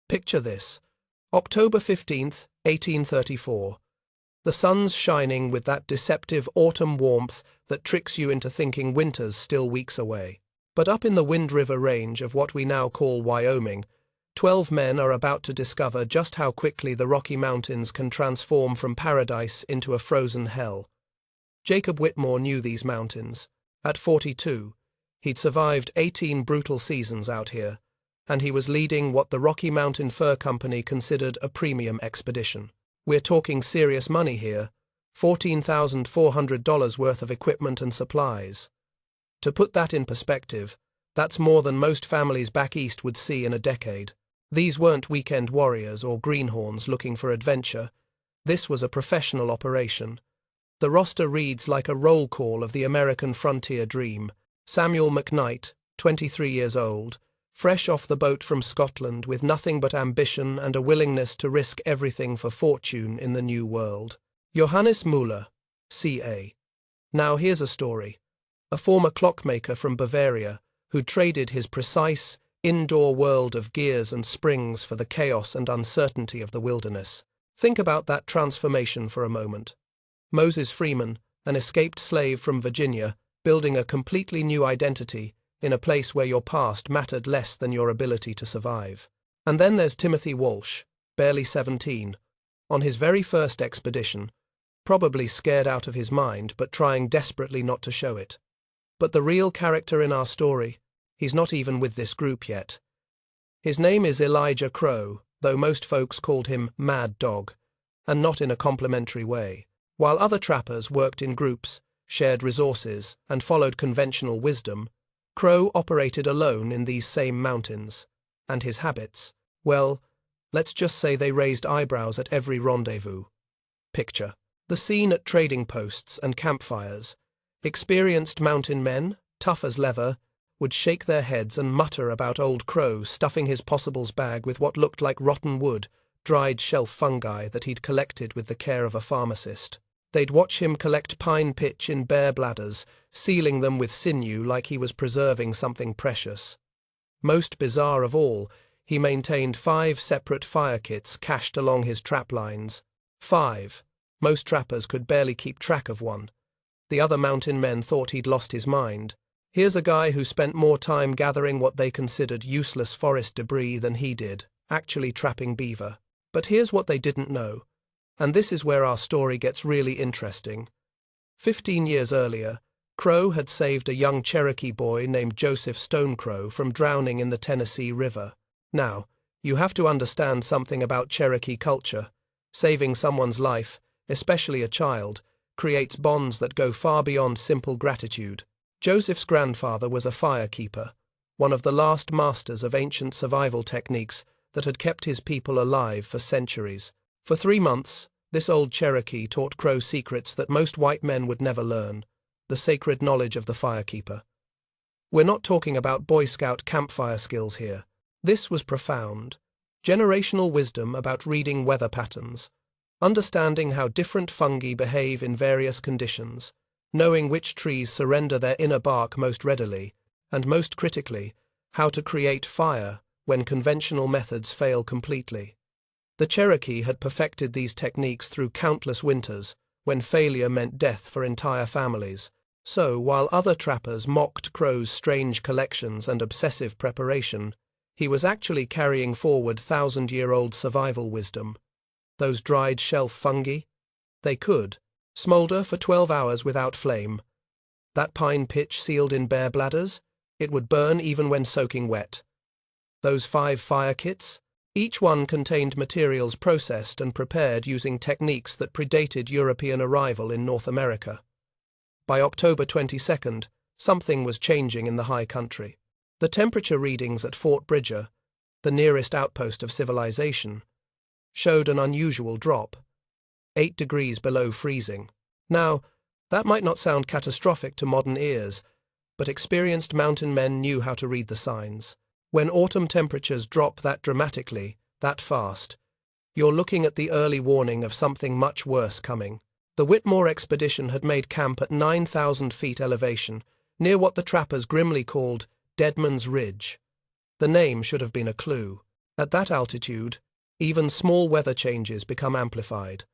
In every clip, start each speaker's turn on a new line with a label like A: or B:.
A: Picture this. October 15th, 1834. The sun's shining with that deceptive autumn warmth that tricks you into thinking winter's still weeks away. But up in the Wind River Range of what we now call Wyoming, 12 men are about to discover just how quickly the Rocky Mountains can transform from paradise into a frozen hell. Jacob Whitmore knew these mountains. At 42, he'd survived 18 brutal seasons out here, and he was leading what the Rocky Mountain Fur Company considered a premium expedition. We're talking serious money here, $14,400 worth of equipment and supplies. To put that in perspective, that's more than most families back east would see in a decade. These weren't weekend warriors or greenhorns looking for adventure. This was a professional operation. The roster reads like a roll call of the American frontier dream. Samuel McKnight, 23 years old, fresh off the boat from Scotland with nothing but ambition and a willingness to risk everything for fortune in the New World. Johannes Müller, C.A. Now here's a story. A former clockmaker from Bavaria who traded his precise, indoor world of gears and springs for the chaos and uncertainty of the wilderness. Think about that transformation for a moment. Moses Freeman, an escaped slave from Virginia, building a completely new identity in a place where your past mattered less than your ability to survive. And then there's Timothy Walsh, barely 17, on his very first expedition, probably scared out of his mind but trying desperately not to show it. But the real character in our story, he's not even with this group yet. His name is Elijah Crow, though most folks called him Mad Dog, and not in a complimentary way. While other trappers worked in groups, shared resources, and followed conventional wisdom, Crow operated alone in these same mountains. And his habits, well, let's just say they raised eyebrows at every rendezvous. Picture the scene at trading posts and campfires. Experienced mountain men, tough as leather, would shake their heads and mutter about old Crow stuffing his possibles bag with what looked like rotten wood, dried shelf fungi that he'd collected with the care of a pharmacist. They'd watch him collect pine pitch in bare bladders, sealing them with sinew like he was preserving something precious. Most bizarre of all, he maintained 5 separate fire kits cached along his trap lines. 5. Most trappers could barely keep track of one. The other mountain men thought he'd lost his mind. Here's a guy who spent more time gathering what they considered useless forest debris than he did, actually trapping beaver. But here's what they didn't know. And this is where our story gets really interesting. 15 years earlier, Crow had saved a young Cherokee boy named Joseph Stonecrow from drowning in the Tennessee River. Now, you have to understand something about Cherokee culture. Saving someone's life, especially a child, creates bonds that go far beyond simple gratitude. Joseph's grandfather was a firekeeper, one of the last masters of ancient survival techniques that had kept his people alive for centuries. For 3 months, this old Cherokee taught Crow secrets that most white men would never learn, the sacred knowledge of the firekeeper. We're not talking about Boy Scout campfire skills here. This was profound, generational wisdom about reading weather patterns, understanding how different fungi behave in various conditions, knowing which trees surrender their inner bark most readily, and most critically, how to create fire when conventional methods fail completely. The Cherokee had perfected these techniques through countless winters, when failure meant death for entire families. So, while other trappers mocked Crow's strange collections and obsessive preparation, he was actually carrying forward 1,000-year-old survival wisdom. Those dried shelf fungi? They could smolder for 12 hours without flame. That pine pitch sealed in bare bladders? It would burn even when soaking wet. Those 5 fire kits? Each one contained materials processed and prepared using techniques that predated European arrival in North America. By October 22nd, something was changing in the high country. The temperature readings at Fort Bridger, the nearest outpost of civilization, showed an unusual drop, 8 degrees below freezing. Now, that might not sound catastrophic to modern ears, but experienced mountain men knew how to read the signs. When autumn temperatures drop that dramatically, that fast, you're looking at the early warning of something much worse coming. The Whitmore expedition had made camp at 9,000 feet elevation, near what the trappers grimly called Deadman's Ridge. The name should have been a clue. At that altitude, even small weather changes become amplified.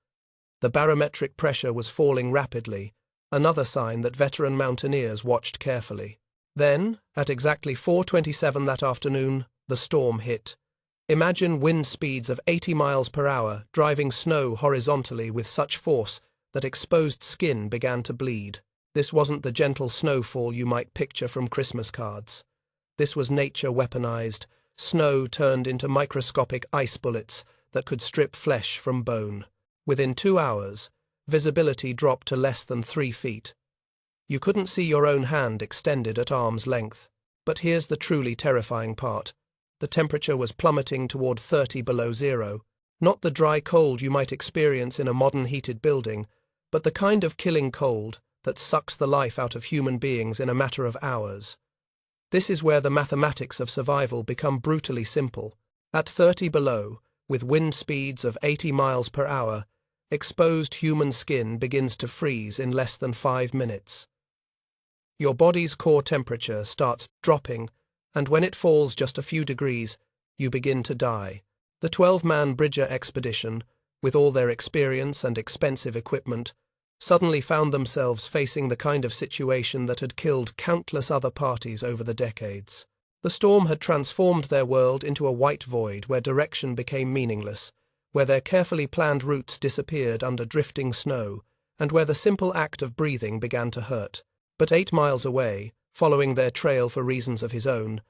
A: The barometric pressure was falling rapidly, another sign that veteran mountaineers watched carefully. Then, at exactly 4:27 that afternoon, the storm hit. Imagine wind speeds of 80 miles per hour driving snow horizontally with such force that exposed skin began to bleed. This wasn't the gentle snowfall you might picture from Christmas cards. This was nature weaponized, snow turned into microscopic ice bullets that could strip flesh from bone. Within 2 hours, visibility dropped to less than 3 feet. You couldn't see your own hand extended at arm's length. But here's the truly terrifying part. The temperature was plummeting toward 30 below zero. Not the dry cold you might experience in a modern heated building, but the kind of killing cold that sucks the life out of human beings in a matter of hours. This is where the mathematics of survival become brutally simple. At 30 below, with wind speeds of 80 miles per hour, exposed human skin begins to freeze in less than 5 minutes. Your body's core temperature starts dropping, and when it falls just a few degrees, you begin to die. The 12-man Bridger expedition, with all their experience and expensive equipment, suddenly found themselves facing the kind of situation that had killed countless other parties over the decades. The storm had transformed their world into a white void where direction became meaningless, where their carefully planned routes disappeared under drifting snow, and where the simple act of breathing began to hurt. But 8 miles away, following their trail for reasons of his own,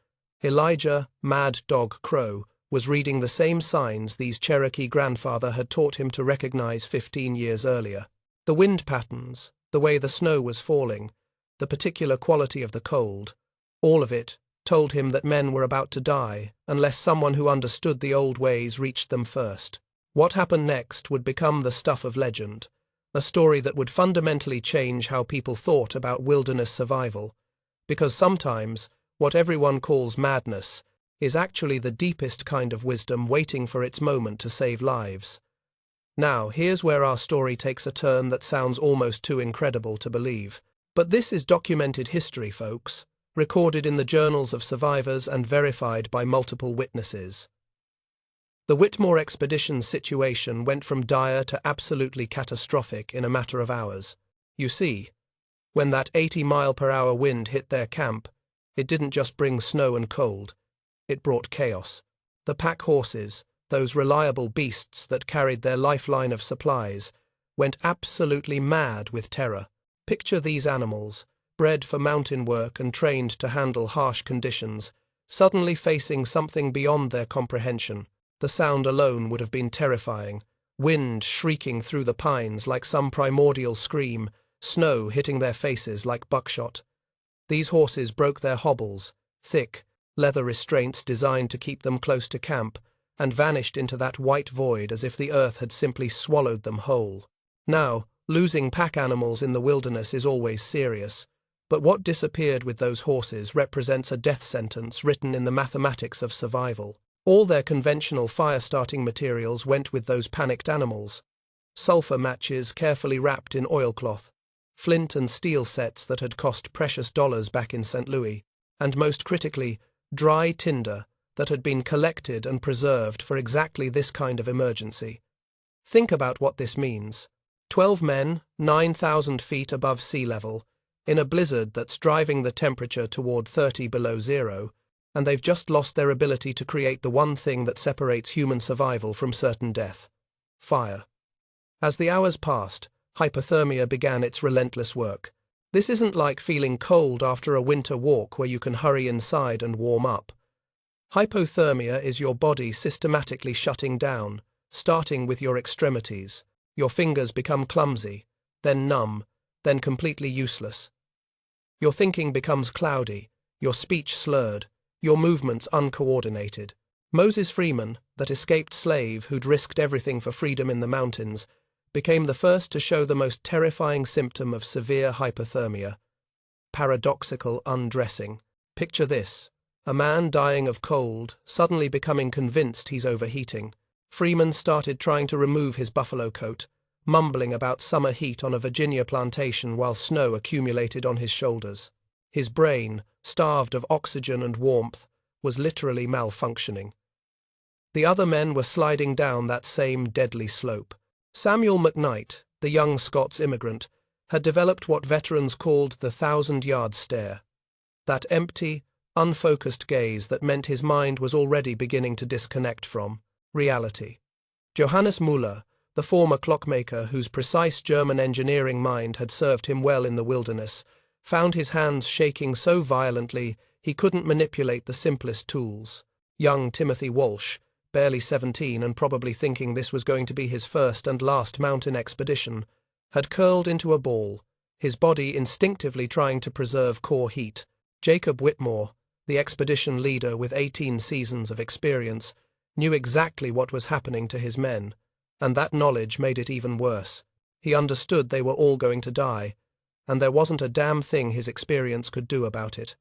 A: Elijah Mad Dog Crow was reading the same signs these Cherokee grandfather had taught him to recognize 15 years earlier. The wind patterns, the way the snow was falling, the particular quality of the cold, all of it told him that men were about to die unless someone who understood the old ways reached them first. What happened next would become the stuff of legend, a story that would fundamentally change how people thought about wilderness survival, because sometimes what everyone calls madness is actually the deepest kind of wisdom waiting for its moment to save lives. Now, here's where our story takes a turn that sounds almost too incredible to believe. But this is documented history, folks, recorded in the journals of survivors and verified by multiple witnesses. The Whitmore expedition's situation went from dire to absolutely catastrophic in a matter of hours. You see, when that 80-mile-per-hour wind hit their camp, it didn't just bring snow and cold, it brought chaos. The pack horses, those reliable beasts that carried their lifeline of supplies, went absolutely mad with terror. Picture these animals, bred for mountain work and trained to handle harsh conditions, suddenly facing something beyond their comprehension. The sound alone would have been terrifying. Wind shrieking through the pines like some primordial scream, snow hitting their faces like buckshot. These horses broke their hobbles, thick, leather restraints designed to keep them close to camp, and vanished into that white void as if the earth had simply swallowed them whole. Now, losing pack animals in the wilderness is always serious, but what disappeared with those horses represents a death sentence written in the mathematics of survival. All their conventional fire-starting materials went with those panicked animals. Sulfur matches carefully wrapped in oilcloth, flint and steel sets that had cost precious dollars back in St. Louis, and most critically, dry tinder that had been collected and preserved for exactly this kind of emergency. Think about what this means. 12 men, 9,000 feet above sea level, in a blizzard that's driving the temperature toward 30 below zero, and they've just lost their ability to create the one thing that separates human survival from certain death: fire. As the hours passed, hypothermia began its relentless work. This isn't like feeling cold after a winter walk where you can hurry inside and warm up. Hypothermia is your body systematically shutting down, starting with your extremities. Your fingers become clumsy, then numb, then completely useless. Your thinking becomes cloudy, your speech slurred, your movements uncoordinated. Moses Freeman, that escaped slave who'd risked everything for freedom in the mountains, became the first to show the most terrifying symptom of severe hypothermia: paradoxical undressing. Picture this: a man dying of cold, suddenly becoming convinced he's overheating. Freeman started trying to remove his buffalo coat, mumbling about summer heat on a Virginia plantation while snow accumulated on his shoulders. His brain, starved of oxygen and warmth, was literally malfunctioning. The other men were sliding down that same deadly slope. Samuel McKnight, the young Scots immigrant, had developed what veterans called the 1,000-yard stare. That empty, unfocused gaze that meant his mind was already beginning to disconnect from reality. Johannes Müller, the former clockmaker whose precise German engineering mind had served him well in the wilderness, found his hands shaking so violently he couldn't manipulate the simplest tools. Young Timothy Walsh, barely 17 and probably thinking this was going to be his first and last mountain expedition, had curled into a ball, his body instinctively trying to preserve core heat. Jacob Whitmore, the expedition leader with 18 seasons of experience, knew exactly what was happening to his men, and that knowledge made it even worse. He understood they were all going to die, and there wasn't a damn thing his experience could do about it.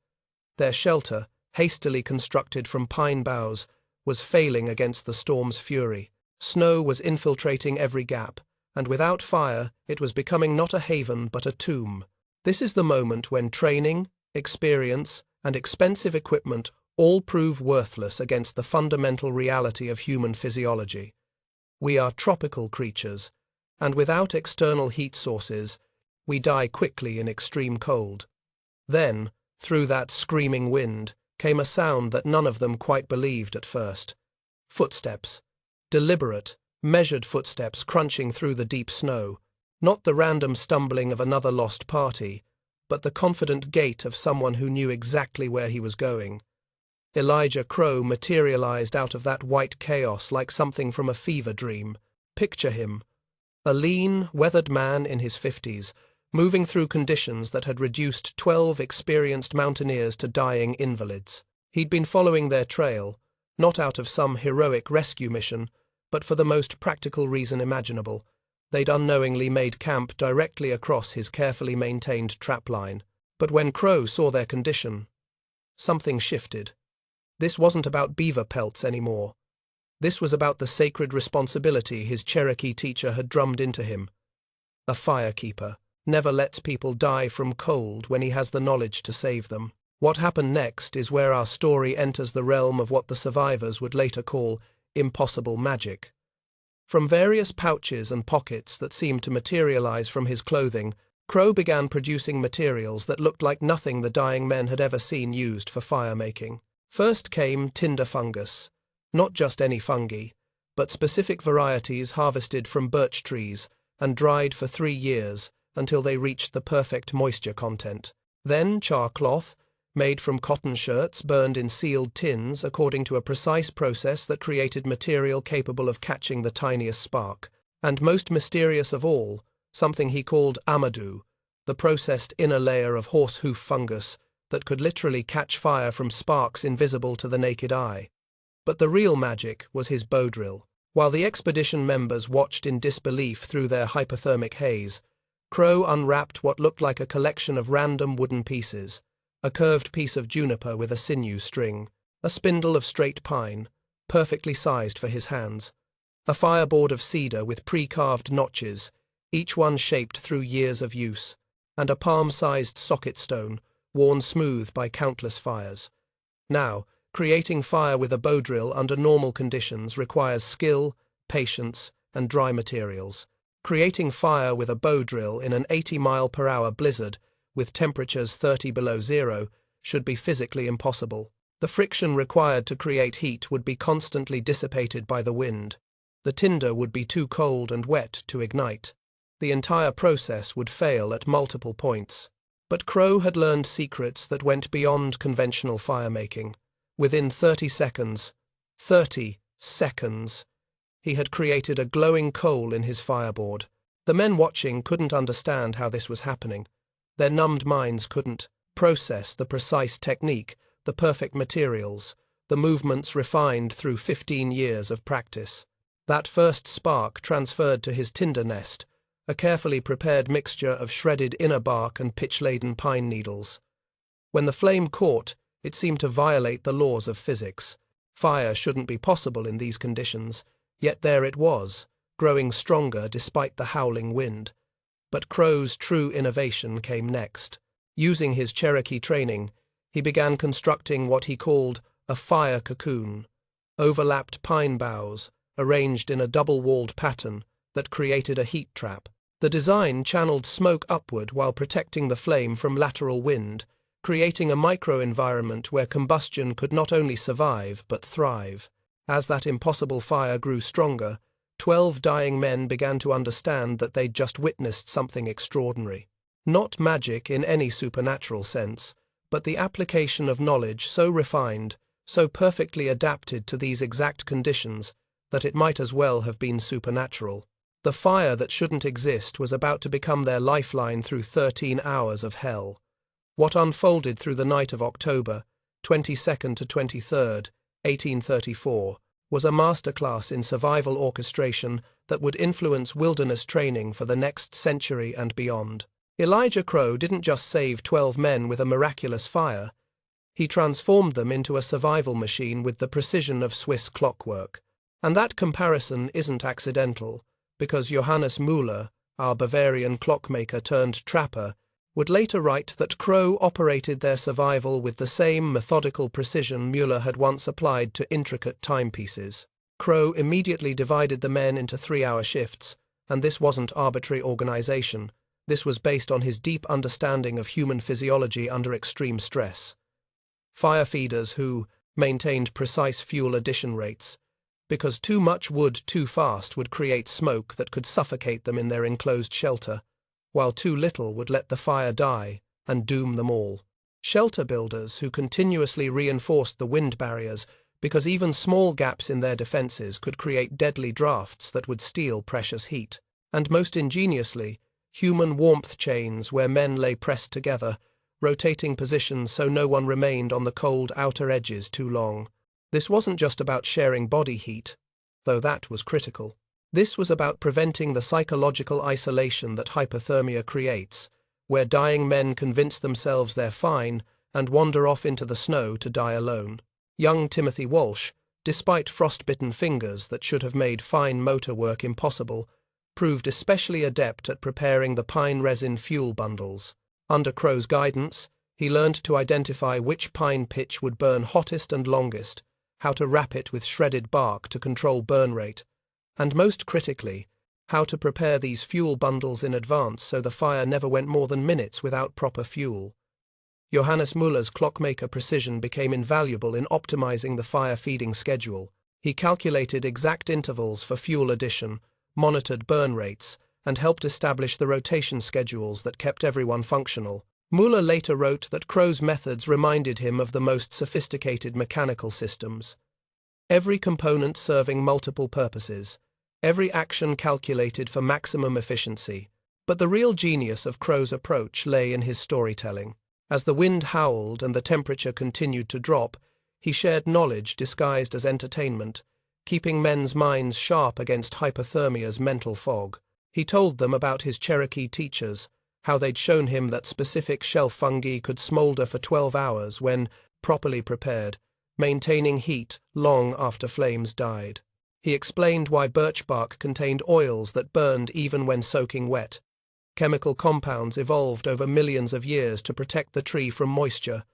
A: Their shelter, hastily constructed from pine boughs, was failing against the storm's fury. Snow was infiltrating every gap, and without fire it was becoming not a haven but a tomb. This is the moment when training, experience, and expensive equipment all prove worthless against the fundamental reality of human physiology. We are tropical creatures, and without external heat sources, we die quickly in extreme cold. Then, through that screaming wind, came a sound that none of them quite believed at first. Footsteps. Deliberate, measured footsteps crunching through the deep snow. Not the random stumbling of another lost party, but the confident gait of someone who knew exactly where he was going. Elijah Crow materialized out of that white chaos like something from a fever dream. Picture him, a lean, weathered man in his 50s, moving through conditions that had reduced 12 experienced mountaineers to dying invalids. He'd been following their trail, not out of some heroic rescue mission, but for the most practical reason imaginable. They'd unknowingly made camp directly across his carefully maintained trapline. But when Crow saw their condition, something shifted. This wasn't about beaver pelts anymore. This was about the sacred responsibility his Cherokee teacher had drummed into him. A firekeeper never lets people die from cold when he has the knowledge to save them. What happened next is where our story enters the realm of what the survivors would later call impossible magic. From various pouches and pockets that seemed to materialize from his clothing, Crow began producing materials that looked like nothing the dying men had ever seen used for fire-making. First came tinder fungus, not just any fungi, but specific varieties harvested from birch trees and dried for 3 years until they reached the perfect moisture content. Then char cloth, made from cotton shirts burned in sealed tins according to a precise process that created material capable of catching the tiniest spark. And most mysterious of all, something he called amadou, the processed inner layer of horsehoof fungus that could literally catch fire from sparks invisible to the naked eye. But the real magic was his bow drill. While the expedition members watched in disbelief through their hypothermic haze, Crow unwrapped what looked like a collection of random wooden pieces, a curved piece of juniper with a sinew string, a spindle of straight pine, perfectly sized for his hands, a fireboard of cedar with pre-carved notches, each one shaped through years of use, and a palm-sized socket stone, worn smooth by countless fires. Now, creating fire with a bow drill under normal conditions requires skill, patience, and dry materials. Creating fire with a bow drill in an 80-mile-per-hour blizzard with temperatures 30 below zero should be physically impossible. The friction required to create heat would be constantly dissipated by the wind. The tinder would be too cold and wet to ignite. The entire process would fail at multiple points. But Crow had learned secrets that went beyond conventional firemaking. Within 30 seconds, he had created a glowing coal in his fireboard. The men watching couldn't understand how this was happening. Their numbed minds couldn't process the precise technique, the perfect materials, the movements refined through 15 years of practice. That first spark transferred to his tinder nest, a carefully prepared mixture of shredded inner bark and pitch-laden pine needles. When the flame caught, it seemed to violate the laws of physics. Fire shouldn't be possible in these conditions, yet there it was, growing stronger despite the howling wind. But Crow's true innovation came next. Using his Cherokee training, he began constructing what he called a fire cocoon, overlapped pine boughs, arranged in a double-walled pattern that created a heat trap. The design channeled smoke upward while protecting the flame from lateral wind, creating a micro-environment where combustion could not only survive but thrive. As that impossible fire grew stronger, 12 dying men began to understand that they'd just witnessed something extraordinary. Not magic in any supernatural sense, but the application of knowledge so refined, so perfectly adapted to these exact conditions, that it might as well have been supernatural. The fire that shouldn't exist was about to become their lifeline through 13 hours of hell. What unfolded through the night of October 22nd to 23rd, 1834, was a masterclass in survival orchestration that would influence wilderness training for the next century and beyond. Elijah Crow didn't just save 12 men with a miraculous fire. He transformed them into a survival machine with the precision of Swiss clockwork. And that comparison isn't accidental, because Johannes Müller, our Bavarian clockmaker turned trapper, would later write that Crow operated their survival with the same methodical precision Müller had once applied to intricate timepieces. Crow immediately divided the men into 3-hour shifts, and this wasn't arbitrary organization. This was based on his deep understanding of human physiology under extreme stress. Fire feeders who maintained precise fuel addition rates, because too much wood too fast would create smoke that could suffocate them in their enclosed shelter, while too little would let the fire die and doom them all. Shelter builders who continuously reinforced the wind barriers, because even small gaps in their defenses could create deadly drafts that would steal precious heat. And most ingeniously, human warmth chains where men lay pressed together, rotating positions so no one remained on the cold outer edges too long. This wasn't just about sharing body heat, though that was critical. This was about preventing the psychological isolation that hypothermia creates, where dying men convince themselves they're fine and wander off into the snow to die alone. Young Timothy Walsh, despite frostbitten fingers that should have made fine motor work impossible, proved especially adept at preparing the pine resin fuel bundles. Under Crow's guidance, he learned to identify which pine pitch would burn hottest and longest, how to wrap it with shredded bark to control burn rate, and most critically, how to prepare these fuel bundles in advance so the fire never went more than minutes without proper fuel. Johannes Müller's clockmaker precision became invaluable in optimizing the fire feeding schedule. He calculated exact intervals for fuel addition, monitored burn rates, and helped establish the rotation schedules that kept everyone functional. Müller later wrote that Crow's methods reminded him of the most sophisticated mechanical systems. Every component serving multiple purposes, every action calculated for maximum efficiency. But the real genius of Crow's approach lay in his storytelling. As the wind howled and the temperature continued to drop, he shared knowledge disguised as entertainment, keeping men's minds sharp against hypothermia's mental fog. He told them about his Cherokee teachers, how they'd shown him that specific shelf fungi could smolder for 12 hours when properly prepared, maintaining heat long after flames died. He explained why birch bark contained oils that burned even when soaking wet. Chemical compounds evolved over millions of years to protect the tree from moisture,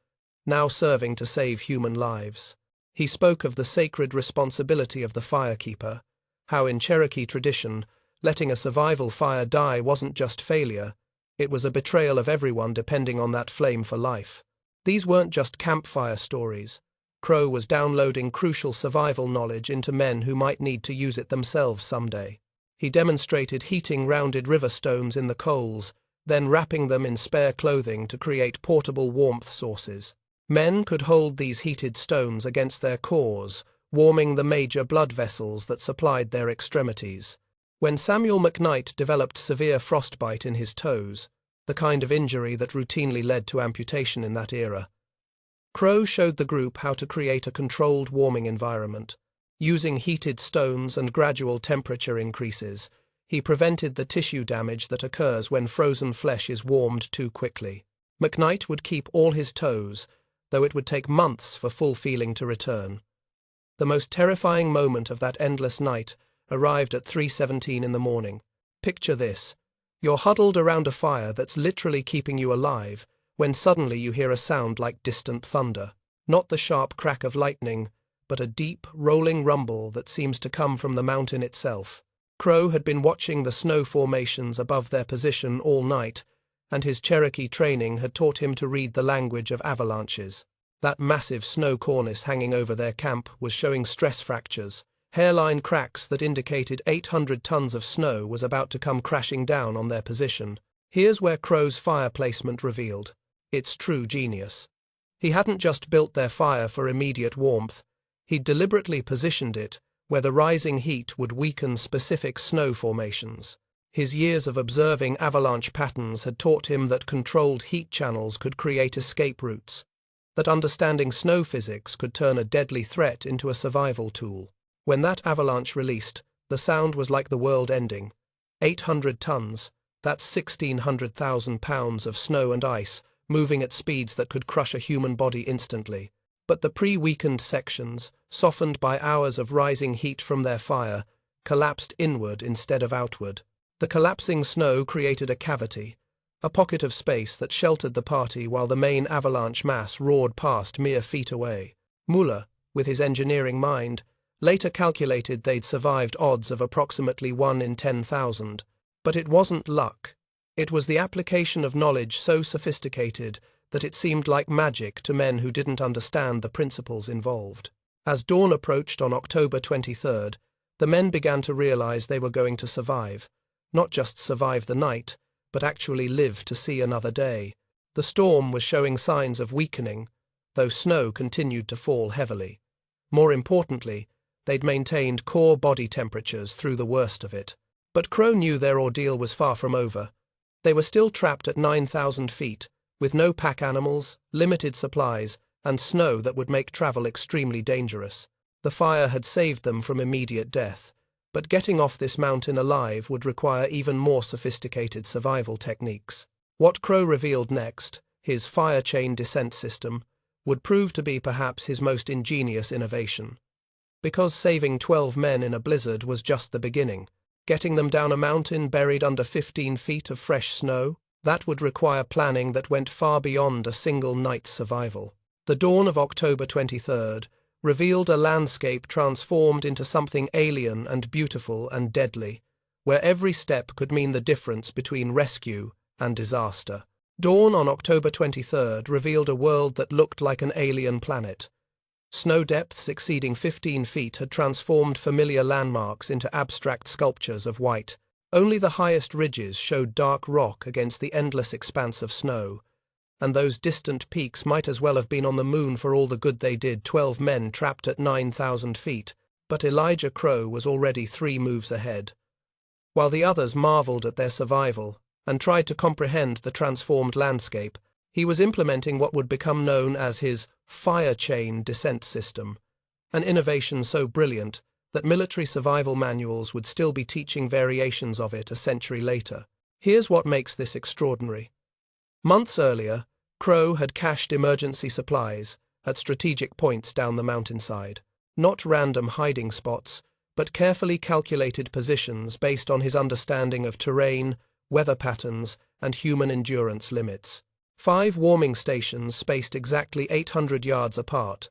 A: now serving to save human lives. He spoke of the sacred responsibility of the firekeeper, how in Cherokee tradition, letting a survival fire die wasn't just failure, it was a betrayal of everyone depending on that flame for life. These weren't just campfire stories. Crow was downloading crucial survival knowledge into men who might need to use it themselves someday. He demonstrated heating rounded river stones in the coals, then wrapping them in spare clothing to create portable warmth sources. Men could hold these heated stones against their cores, warming the major blood vessels that supplied their extremities. When Samuel McKnight developed severe frostbite in his toes, the kind of injury that routinely led to amputation in that era, Crow showed the group how to create a controlled warming environment. Using heated stones and gradual temperature increases, he prevented the tissue damage that occurs when frozen flesh is warmed too quickly. McKnight would keep all his toes, though it would take months for full feeling to return. The most terrifying moment of that endless night arrived at 3:17 in the morning. Picture this. You're huddled around a fire that's literally keeping you alive, when suddenly you hear a sound like distant thunder. Not the sharp crack of lightning, but a deep, rolling rumble that seems to come from the mountain itself. Crow had been watching the snow formations above their position all night, and his Cherokee training had taught him to read the language of avalanches. That massive snow cornice hanging over their camp was showing stress fractures, hairline cracks that indicated 800 tons of snow was about to come crashing down on their position. Here's where Crow's fire placement revealed its true genius. He hadn't just built their fire for immediate warmth, he'd deliberately positioned it where the rising heat would weaken specific snow formations. His years of observing avalanche patterns had taught him that controlled heat channels could create escape routes, that understanding snow physics could turn a deadly threat into a survival tool. When that avalanche released, the sound was like the world ending. 800 tons, that's 1,600,000 pounds of snow and ice, moving at speeds that could crush a human body instantly. But the pre-weakened sections, softened by hours of rising heat from their fire, collapsed inward instead of outward. The collapsing snow created a cavity, a pocket of space that sheltered the party while the main avalanche mass roared past mere feet away. Muller, with his engineering mind, later calculated they'd survived odds of approximately 1 in 10,000. But it wasn't luck. It was the application of knowledge so sophisticated that it seemed like magic to men who didn't understand the principles involved. As dawn approached on October 23rd, the men began to realize they were going to survive. Not just survive the night, but actually live to see another day. The storm was showing signs of weakening, though snow continued to fall heavily. More importantly, they'd maintained core body temperatures through the worst of it. But Crow knew their ordeal was far from over. They were still trapped at 9,000 feet, with no pack animals, limited supplies, and snow that would make travel extremely dangerous. The fire had saved them from immediate death, but getting off this mountain alive would require even more sophisticated survival techniques. What Crow revealed next, his fire chain descent system, would prove to be perhaps his most ingenious innovation. Because saving 12 men in a blizzard was just the beginning, getting them down a mountain buried under 15 feet of fresh snow, that would require planning that went far beyond a single night's survival. The dawn of October 23rd revealed a landscape transformed into something alien and beautiful and deadly, where every step could mean the difference between rescue and disaster. Dawn on October 23rd revealed a world that looked like an alien planet. Snow depths exceeding 15 feet had transformed familiar landmarks into abstract sculptures of white. Only the highest ridges showed dark rock against the endless expanse of snow, and those distant peaks might as well have been on the moon for all the good they did. 12 men trapped at 9,000 feet, but Elijah Crow was already 3 moves ahead. While the others marveled at their survival and tried to comprehend the transformed landscape, he was implementing what would become known as his fire chain descent system, an innovation so brilliant that military survival manuals would still be teaching variations of it a century later. Here's what makes this extraordinary. Months earlier, Crow had cached emergency supplies at strategic points down the mountainside. Not random hiding spots, but carefully calculated positions based on his understanding of terrain, weather patterns, and human endurance limits. 5 warming stations spaced exactly 800 yards apart,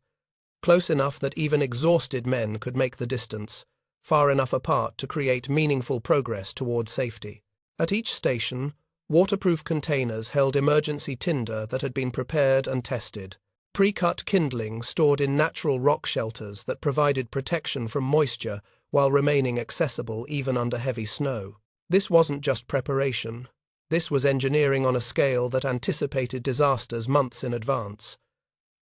A: close enough that even exhausted men could make the distance, far enough apart to create meaningful progress toward safety. At each station, waterproof containers held emergency tinder that had been prepared and tested. Pre-cut kindling stored in natural rock shelters that provided protection from moisture while remaining accessible even under heavy snow. This wasn't just preparation. This was engineering on a scale that anticipated disasters months in advance.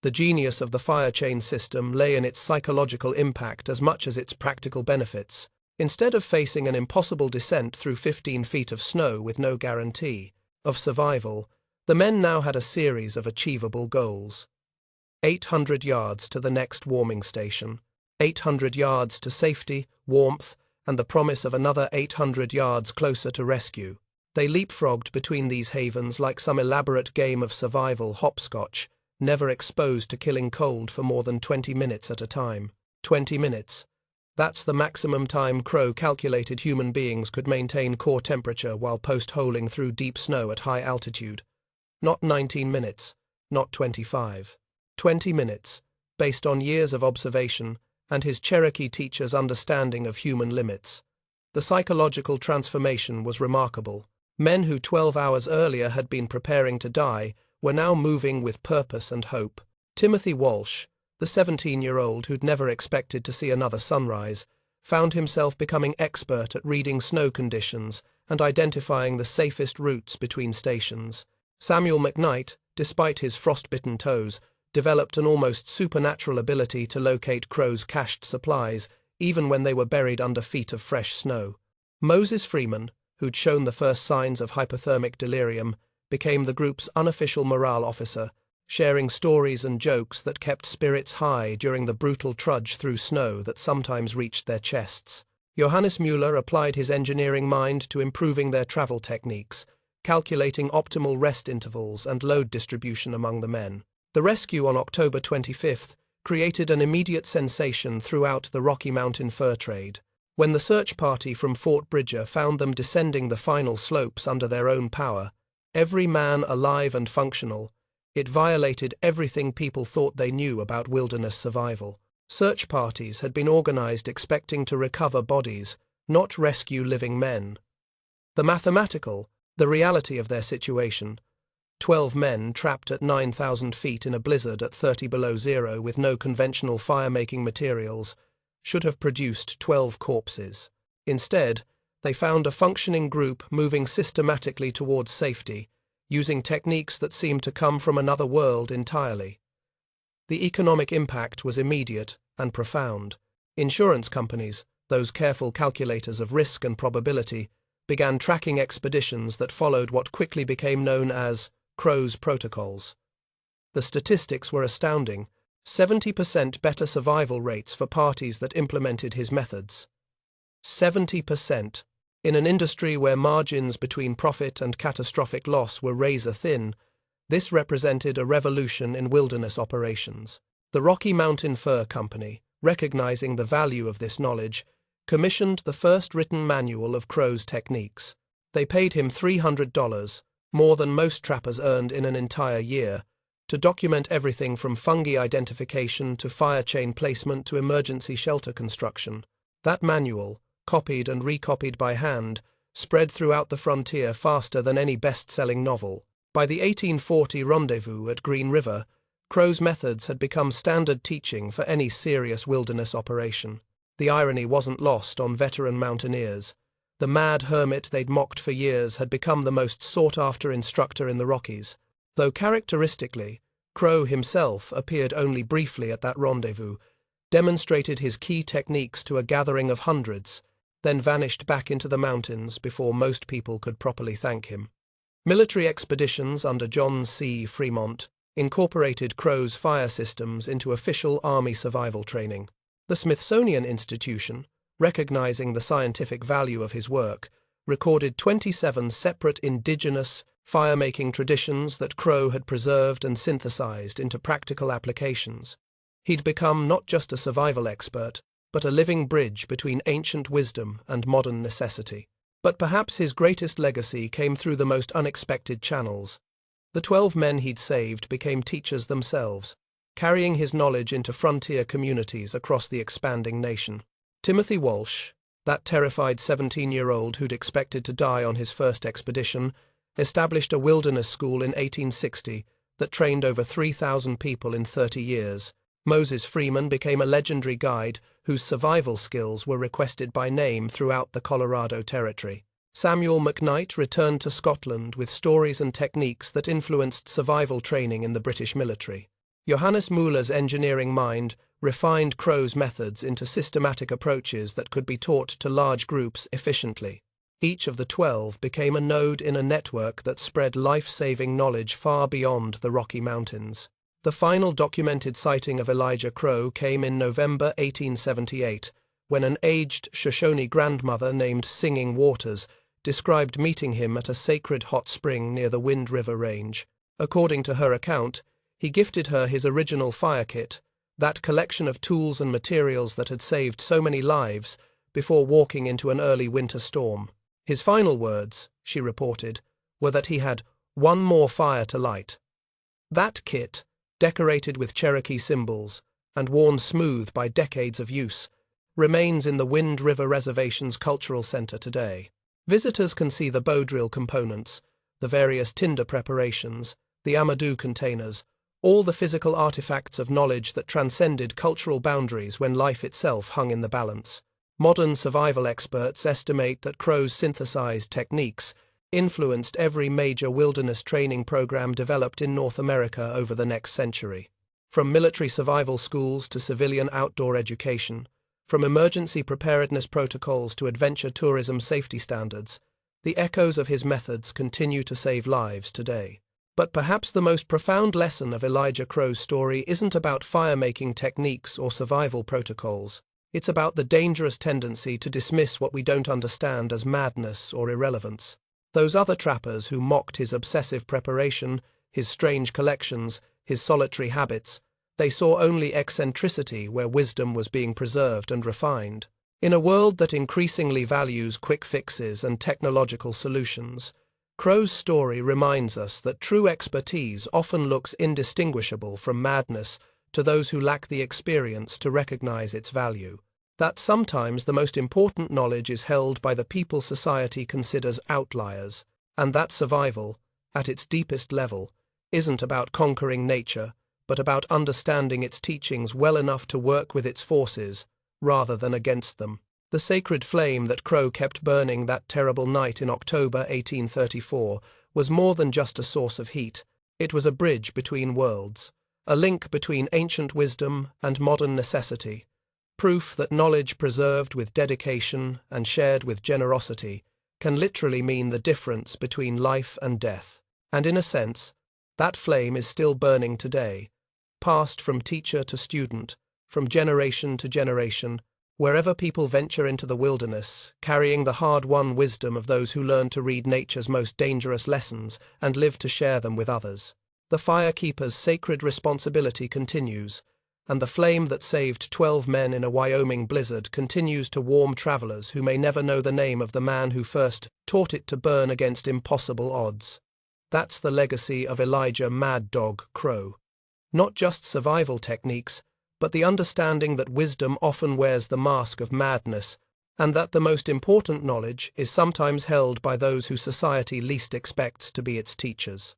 A: The genius of the fire chain system lay in its psychological impact as much as its practical benefits. Instead of facing an impossible descent through 15 feet of snow with no guarantee of survival, the men now had a series of achievable goals. 800 yards to the next warming station, 800 yards to safety, warmth, and the promise of another 800 yards closer to rescue. They leapfrogged between these havens like some elaborate game of survival hopscotch, never exposed to killing cold for more than 20 minutes at a time. 20 minutes. That's the maximum time Crow calculated human beings could maintain core temperature while post-holing through deep snow at high altitude. Not 19 minutes, not 25. 20 minutes, based on years of observation and his Cherokee teacher's understanding of human limits. The psychological transformation was remarkable. Men who 12 hours earlier had been preparing to die were now moving with purpose and hope. Timothy Walsh, the 17-year-old who'd never expected to see another sunrise, found himself becoming expert at reading snow conditions and identifying the safest routes between stations. Samuel McKnight, despite his frostbitten toes, developed an almost supernatural ability to locate Crow's cached supplies, even when they were buried under feet of fresh snow. Moses Freeman, who'd shown the first signs of hypothermic delirium, became the group's unofficial morale officer, sharing stories and jokes that kept spirits high during the brutal trudge through snow that sometimes reached their chests. Johannes Müller applied his engineering mind to improving their travel techniques, calculating optimal rest intervals and load distribution among the men. The rescue on October 25th created an immediate sensation throughout the Rocky Mountain fur trade. When the search party from Fort Bridger found them descending the final slopes under their own power, every man alive and functional, it violated everything people thought they knew about wilderness survival. Search parties had been organized expecting to recover bodies, not rescue living men. The reality of their situation: 12 men trapped at 9,000 feet in a blizzard at 30 below zero with no conventional fire-making materials, should have produced 12 corpses. Instead, they found a functioning group moving systematically towards safety, using techniques that seemed to come from another world entirely. The economic impact was immediate and profound. Insurance companies, those careful calculators of risk and probability, began tracking expeditions that followed what quickly became known as Crow's protocols. The statistics were astounding: 70% better survival rates for parties that implemented his methods. 70%. In an industry where margins between profit and catastrophic loss were razor-thin, this represented a revolution in wilderness operations. The Rocky Mountain Fur Company, recognizing the value of this knowledge, commissioned the first written manual of Crow's techniques. They paid him $300, more than most trappers earned in an entire year, to document everything from fungi identification to fire chain placement to emergency shelter construction. That manual, copied and recopied by hand, spread throughout the frontier faster than any best-selling novel. By the 1840 rendezvous at Green River, Crow's methods had become standard teaching for any serious wilderness operation. The irony wasn't lost on veteran mountaineers. The mad hermit they'd mocked for years had become the most sought-after instructor in the Rockies. Though characteristically, Crow himself appeared only briefly at that rendezvous, demonstrated his key techniques to a gathering of hundreds, then vanished back into the mountains before most people could properly thank him. Military expeditions under John C. Fremont incorporated Crow's fire systems into official Army survival training. The Smithsonian Institution, recognizing the scientific value of his work, recorded 27 separate indigenous fire-making traditions that Crow had preserved and synthesized into practical applications. He'd become not just a survival expert, but a living bridge between ancient wisdom and modern necessity. But perhaps his greatest legacy came through the most unexpected channels. The 12 men he'd saved became teachers themselves, carrying his knowledge into frontier communities across the expanding nation. Timothy Walsh, that terrified 17-year-old who'd expected to die on his first expedition, established a wilderness school in 1860 that trained over 3,000 people in 30 years. Moses Freeman became a legendary guide whose survival skills were requested by name throughout the Colorado Territory. Samuel McKnight returned to Scotland with stories and techniques that influenced survival training in the British military. Johannes Müller's engineering mind refined Crow's methods into systematic approaches that could be taught to large groups efficiently. Each of the 12 became a node in a network that spread life-saving knowledge far beyond the Rocky Mountains. The final documented sighting of Elijah Crow came in November 1878, when an aged Shoshone grandmother named Singing Waters described meeting him at a sacred hot spring near the Wind River Range. According to her account, he gifted her his original fire kit, that collection of tools and materials that had saved so many lives, before walking into an early winter storm. His final words, she reported, were that he had one more fire to light. That kit, decorated with Cherokee symbols and worn smooth by decades of use, remains in the Wind River Reservation's cultural center today. Visitors can see the bow drill components, the various tinder preparations, the Amadou containers, all the physical artifacts of knowledge that transcended cultural boundaries when life itself hung in the balance. Modern survival experts estimate that Crow's synthesized techniques influenced every major wilderness training program developed in North America over the next century. From military survival schools to civilian outdoor education, from emergency preparedness protocols to adventure tourism safety standards, the echoes of his methods continue to save lives today. But perhaps the most profound lesson of Elijah Crow's story isn't about fire-making techniques or survival protocols. It's about the dangerous tendency to dismiss what we don't understand as madness or irrelevance. Those other trappers who mocked his obsessive preparation, his strange collections, his solitary habits, they saw only eccentricity where wisdom was being preserved and refined. In a world that increasingly values quick fixes and technological solutions, Crow's story reminds us that true expertise often looks indistinguishable from madness to those who lack the experience to recognize its value. That sometimes the most important knowledge is held by the people society considers outliers, and that survival, at its deepest level, isn't about conquering nature, but about understanding its teachings well enough to work with its forces, rather than against them. The sacred flame that Crow kept burning that terrible night in October 1834 was more than just a source of heat. It was a bridge between worlds, a link between ancient wisdom and modern necessity, proof that knowledge preserved with dedication and shared with generosity can literally mean the difference between life and death. And in a sense, that flame is still burning today, passed from teacher to student, from generation to generation, wherever people venture into the wilderness, carrying the hard-won wisdom of those who learn to read nature's most dangerous lessons and live to share them with others. The firekeeper's sacred responsibility continues, and the flame that saved 12 men in a Wyoming blizzard continues to warm travelers who may never know the name of the man who first taught it to burn against impossible odds. That's the legacy of Elijah Mad Dog Crow. Not just survival techniques, but the understanding that wisdom often wears the mask of madness, and that the most important knowledge is sometimes held by those who society least expects to be its teachers.